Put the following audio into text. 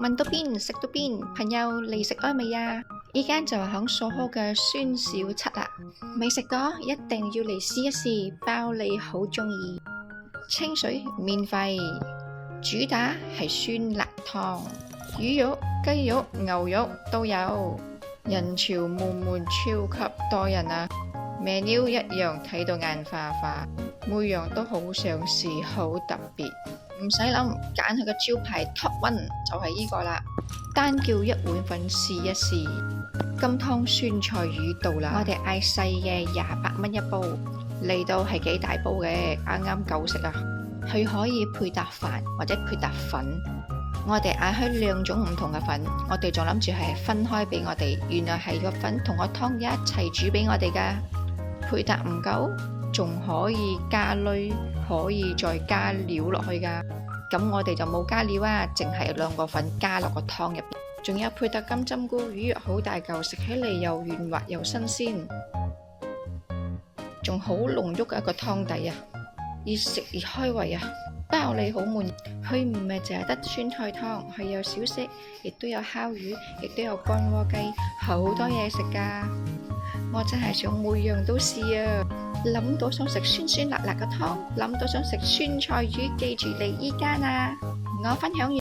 問到邊食到邊，朋友嚟食開未啊？依間就係響蘇豪嘅酸小七啦，未食過一定要嚟試一試，包你好鍾意。清水免費，主打係酸辣湯，魚肉、雞肉、牛肉都有。人潮滿滿，超級多人啊！menu 一樣睇到眼花花，每樣都好上市，好特別。唔使諗，揀佢嘅招牌 Top One 就係呢個啦。單叫一碗粉試一試。金湯酸菜魚到啦，我哋嗌細嘅28蚊一煲，嚟到係幾大煲嘅，啱啱夠食啊！佢可以配搭飯或者配搭粉。我哋嗌開2種唔同嘅粉，我哋仲諗住係分開俾我哋，原來係個粉同個湯一齊煮俾我哋噶。配搭唔夠，仲可以加餾，可以再加料落去噶。咁我哋就冇加料啊，淨係2個粉加落個湯入邊。仲有配搭金針菇，魚肉好大嚿，食起嚟又軟滑又新鮮，仲好濃郁嘅一個湯底啊！越食越開胃啊！包你好滿意，佢唔係淨係得酸菜湯，佢有小食，亦都有烤魚，亦都有乾鍋雞，好多嘢食噶。我真係想每樣都試啊！諗到想食酸酸辣辣嘅湯，諗到想食酸菜魚，記住嚟依間啊！我分享完。